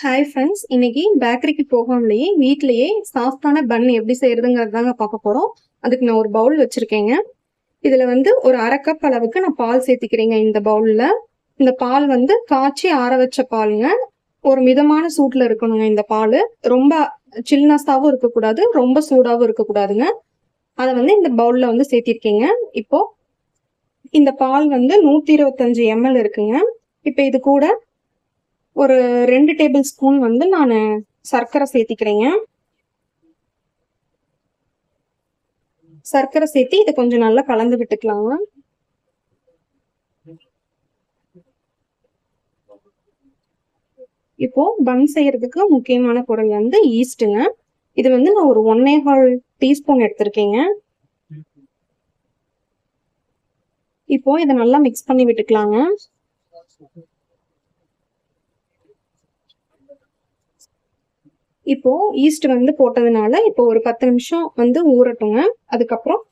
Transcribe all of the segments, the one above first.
Hi friends, இன்னைக்கு பேக்கரிக்கு போகாமலேயே வீட்லயே சாஃப்டான பன் எப்படி செய்யறதுங்கிறது தாங்க பார்க்க போறோம். அதுக்கு நான் ஒரு பவுல் வச்சிருக்கேங்க. இதுல வந்து ஒரு 1/2 கப் அளவுக்கு நான் பால் சேர்த்திக்கிறேங்க. இந்த பவுல்ல இந்த பால் வந்து காய்ச்சி ஆற வச்ச பாலுங்க. ஒரு மிதமான சூட்ல இருக்கணுங்க இந்த பால். ரொம்ப சில்னஸாவும் இருக்கக்கூடாது, ரொம்ப சூடாவும் இருக்கக்கூடாதுங்க. அதை வந்து இந்த பவுல்ல வந்து சேர்த்திருக்கேங்க. இப்போ இந்த பால் வந்து 125 ml இருக்குங்க. இப்போ இது கூட ஒரு 2 டேபிள் ஸ்பூன் வந்து நான் சர்க்கரை சேர்த்திக்கிறேங்க. சர்க்கரை சேர்த்து இதை கொஞ்சம் நல்லா கலந்து விட்டுக்கலாங்க. இப்போ பன் செய்யறதுக்கு முக்கியமான பொருள் வந்து ஈஸ்ட்டுங்க. இது வந்து நான் ஒரு 1.25 டீஸ்பூன் எடுத்திருக்கேங்க. இப்போ இதை நல்லா மிக்ஸ் பண்ணி விட்டுக்கலாங்க. இப்போ ஈஸ்ட் வந்து போட்டதுனால இப்போ ஒரு 10 நிமிஷம் வந்து ஊறட்டுங்க. அதுக்கப்புறம்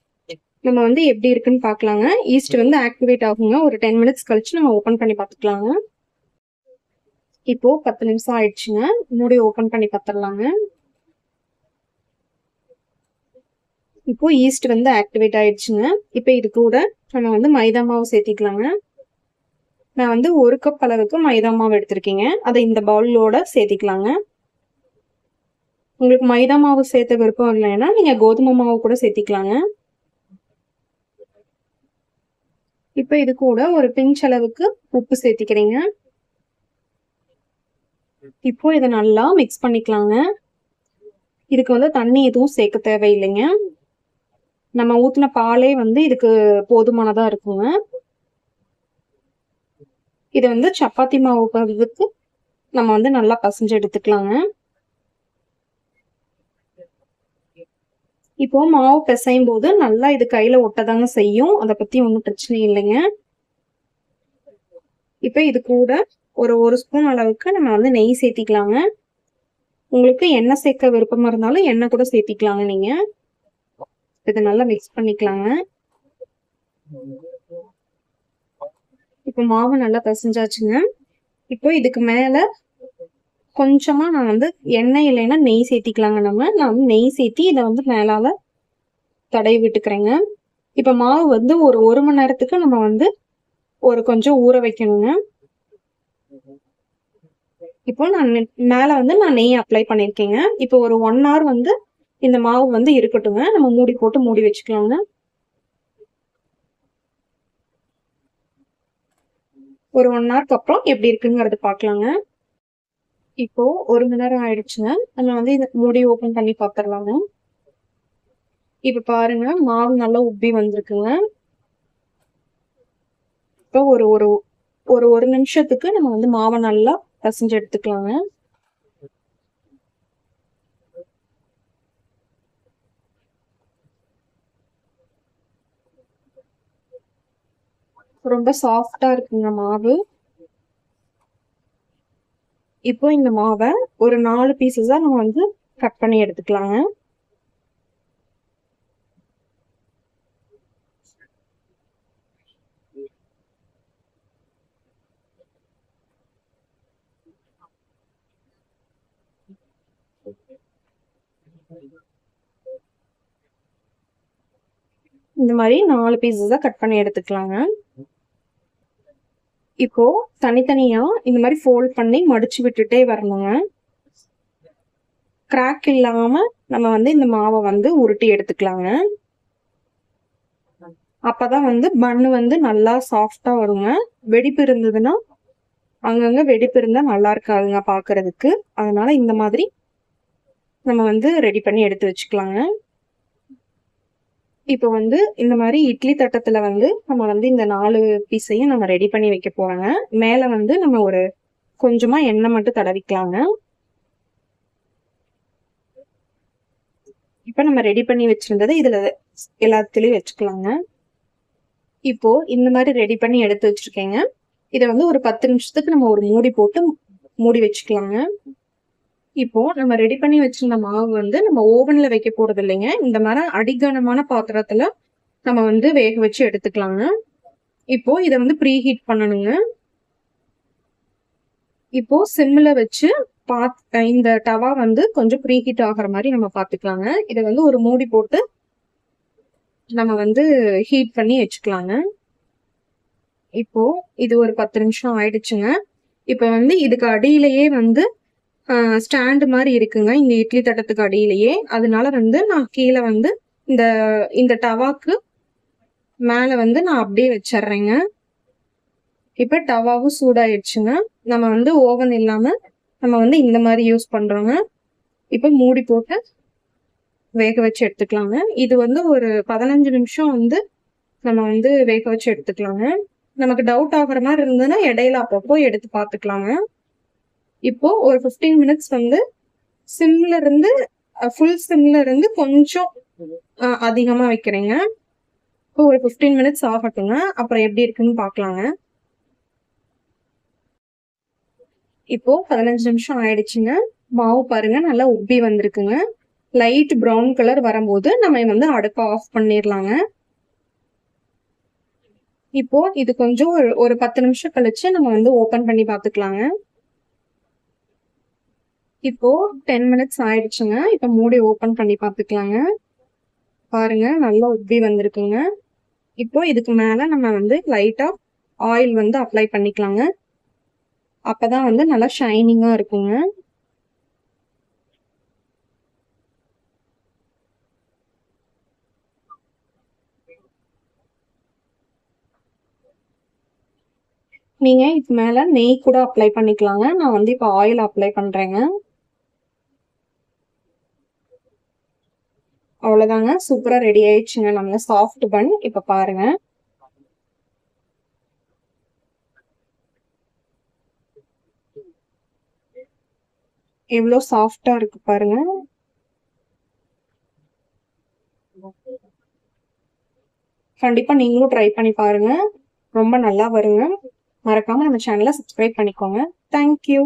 நம்ம வந்து எப்படி இருக்குன்னு பார்க்கலாங்க. ஈஸ்ட் வந்து ஆக்டிவேட் ஆகுங்க. ஒரு 10 மினிட்ஸ் கழிச்சு நம்ம ஓப்பன் பண்ணி பார்த்துக்கலாங்க. இப்போ 10 நிமிஷம் ஆயிடுச்சுங்க. மூடி ஓப்பன் பண்ணி பார்த்துடலாங்க. இப்போ ஈஸ்ட் வந்து ஆக்டிவேட் ஆயிடுச்சுங்க. இப்போ இது கூட நம்ம வந்து மைதா மாவு சேர்த்திக்கலாங்க. நான் வந்து 1 கப் அளவுக்கு மைதா மாவு எடுத்திருக்கேங்க. அதை இந்த பவுலோட சேர்த்திக்கலாங்க. உங்களுக்கு மைதா மாவு சேர்த்த விருப்பம் இல்லைன்னா நீங்க கோதுமை மாவு கூட சேர்த்திக்கலாங்க. இப்போ இது கூட ஒரு பிஞ்ச் அளவுக்கு உப்பு சேர்த்திக்கிறேங்க. இப்போ இதை நல்லா மிக்ஸ் பண்ணிக்கலாங்க. இதுக்கு வந்து தண்ணி எதுவும் சேர்க்க தேவையில்லைங்க. நம்ம ஊத்தின பாலே வந்து இதுக்கு போதுமானதா இருக்குங்க. இதை வந்து சப்பாத்தி மாவு பதத்துக்கு நம்ம வந்து நல்லா பசைஞ்சு எடுத்துக்கலாங்க. இப்போ மாவு பிசையும் போது நல்லா இது கையில ஒட்டதாங்க செய்யும். அதை பத்தி ஒன்றும் பிரச்சனை இல்லைங்க. இப்போ இது கூட ஒரு ஸ்பூன் அளவுக்கு நம்ம வந்து நெய் சேர்த்திக்கலாங்க. உங்களுக்கு எண்ணெய் சேர்க்க விருப்பமா இருந்தாலும் எண்ணெய் கூட சேர்த்திக்கலாங்க. நீங்க இதை நல்லா மிக்ஸ் பண்ணிக்கலாங்க. இப்போ மாவு நல்லா பிசைஞ்சாச்சுங்க. இப்போ இதுக்கு மேல கொஞ்சமா நான் வந்து எண்ணெய் இல்லைன்னா நெய் சேர்த்திக்கலாங்க. நான் வந்து நெய் சேர்த்தி இதை வந்து மேலால தடவி விட்டுக்கிறேங்க. இப்போ மாவு வந்து ஒரு மணி நேரத்துக்கு நம்ம வந்து கொஞ்சம் ஊற வைக்கணுங்க. இப்போ நான் மேல வந்து நான் நெய் அப்ளை பண்ணிருக்கேங்க. இப்போ ஒரு 1 hour வந்து இந்த மாவு வந்து இருக்கட்டுங்க. நம்ம மூடி போட்டு மூடி வச்சுக்கலாங்க. ஒரு 1 hourக்கு அப்புறம் எப்படி இருக்குங்கிறது பார்க்கலாங்க. இப்போ 1 மணி நேரம் ஆயிடுச்சுங்க. நம்ம வந்து இதை மூடி ஓபன் பண்ணி பார்த்துடலாங்க. இப்ப பாருங்க, மாவு நல்லா உப்பி வந்திருக்குங்க. இப்போ ஒரு நிமிஷத்துக்கு நம்ம வந்து மாவை நல்லா பசைஞ்சு எடுத்துக்கலாங்க. ரொம்ப சாஃப்டா இருக்குங்க மாவு. இப்போ இந்த மாவை ஒரு 4 பீசஸா நம்ம வந்து கட் பண்ணி எடுத்துக்கலாங்க. இந்த மாதிரி 4 பீசஸா கட் பண்ணி எடுத்துக்கலாங்க. இப்போ தனித்தனியா இந்த மாதிரி ஃபோல்ட் பண்ணி மடிச்சு விட்டுட்டே வரணுங்க. கிராக் இல்லாம நம்ம வந்து இந்த மாவை வந்து உருட்டி எடுத்துக்கலாங்க. அப்பதான் வந்து பன்னு வந்து நல்லா சாஃப்டா வருங்க. வெடிப்பு இருந்ததுன்னா அங்கங்க வெடிப்பு இருந்தா நல்லா இருக்காதுங்க பாக்குறதுக்கு. அதனால இந்த மாதிரி நம்ம வந்து ரெடி பண்ணி எடுத்து வச்சுக்கலாங்க. இப்போ வந்து இந்த மாதிரி இட்லி தட்டத்துல வந்து நம்ம வந்து இந்த 4 பீஸையும் நம்ம ரெடி பண்ணி வைக்க போறோங்க. மேல வந்து நம்ம ஒரு கொஞ்சமா எண்ணெய் மட்டும் தடவிக்கலாங்க. இப்ப நம்ம ரெடி பண்ணி வச்சிருந்ததை இதுல எல்லாத்துலயும் வச்சுக்கலாங்க. இப்போ இந்த மாதிரி ரெடி பண்ணி எடுத்து வச்சிருக்கேங்க. இதை வந்து ஒரு 10 நிமிஷத்துக்கு நம்ம ஒரு மூடி போட்டு மூடி வச்சுக்கலாங்க. இப்போ நம்ம ரெடி பண்ணி வச்சிருந்த மாவு வந்து நம்ம ஓவன்ல வைக்க போறது இல்லைங்க. இந்த மாதிரி அடிகனமான பாத்திரத்துல நம்ம வந்து வேக வச்சு எடுத்துக்கலாங்க. இப்போ இதை வந்து ப்ரீ ஹீட் பண்ணணுங்க. இப்போ சிம்ல வச்சு இந்த டவா வந்து கொஞ்சம் ப்ரீ ஹீட் ஆகிற மாதிரி நம்ம பார்த்துக்கலாங்க. இதை வந்து ஒரு மூடி போட்டு நம்ம வந்து ஹீட் பண்ணி வச்சுக்கலாங்க. இப்போ இது ஒரு 10 நிமிஷம் ஆயிடுச்சுங்க. இப்போ வந்து இதுக்கு அடியிலேயே வந்து ஸ்டாண்டு மாதிரி இருக்குங்க, இந்த இட்லி தட்டத்துக்கு அடியிலேயே. அதனால வந்து நான் கீழே வந்து இந்த இந்த டவாக்கு மேலே வந்து நான் அப்படியே வச்சிடுறேங்க. இப்போ டவாவும் சூடாயிடுச்சுங்க. நம்ம வந்து ஓவன் இல்லாமல் நம்ம வந்து இந்த மாதிரி யூஸ் பண்ணுறோங்க. இப்போ மூடி போட்டு வேக வச்சு எடுத்துக்கலாங்க. இது வந்து ஒரு 15 நிமிஷம் வந்து நம்ம வந்து வேக வச்சு எடுத்துக்கலாங்க. நமக்கு டவுட் ஆகுற மாதிரி இருந்ததுன்னா இடையில அப்பப்போ எடுத்து பார்த்துக்கலாங்க. இப்போ ஒரு 15 மினிட்ஸ் வந்து சிம்ல இருந்து ஃபுல் சிம்ல இருந்து கொஞ்சம் அதிகமா வைக்கிறேங்க. இப்போ ஒரு 15 மினிட்ஸ் ஆகட்டுங்க. அப்புறம் எப்படி இருக்குன்னு பார்க்கலாங்க. இப்போ 15 நிமிஷம் ஆயிடுச்சுங்க. மாவு பாருங்க நல்லா உப்பி வந்திருக்குங்க. லைட் ப்ரௌன் கலர் வரும்போது நம்ம வந்து அடுப்பை ஆஃப் பண்ணிடலாங்க. இப்போ இது கொஞ்சம் ஒரு 10 நிமிஷம் கழிச்சு நம்ம வந்து ஓபன் பண்ணி பார்த்துக்கலாங்க. இப்போ 10 மினிட்ஸ் ஆயிடுச்சுங்க. இப்போ மூடி ஓபன் பண்ணி பார்த்துக்கலாங்க. பாருங்க நல்லா உப்பி வந்திருக்குங்க. இப்போ இதுக்கு மேல நம்ம வந்து லைட்டா ஆயில் வந்து அப்ளை பண்ணிக்கலாங்க. அப்பதான் வந்து நல்லா ஷைனிங்கா இருக்குங்க. நீங்க இதுக்கு மேல நெய் கூட அப்ளை பண்ணிக்கலாங்க. நான் வந்து இப்போ ஆயில் அப்ளை பண்றேங்க. அவ்வளவுதாங்க, சூப்பரா ரெடி ஆயிடுச்சுங்க நம்ம சாஃப்ட் பன். இப்ப பாருங்க எவ்வளவு சாஃப்டா இருக்கு பாருங்க. கண்டிப்பா நீங்களும் ட்ரை பண்ணி பாருங்க, ரொம்ப நல்லா வருங்க. மறக்காம நம்ம சேனலை சப்ஸ்கிரைப் பண்ணிக்கோங்க. தேங்க்யூ.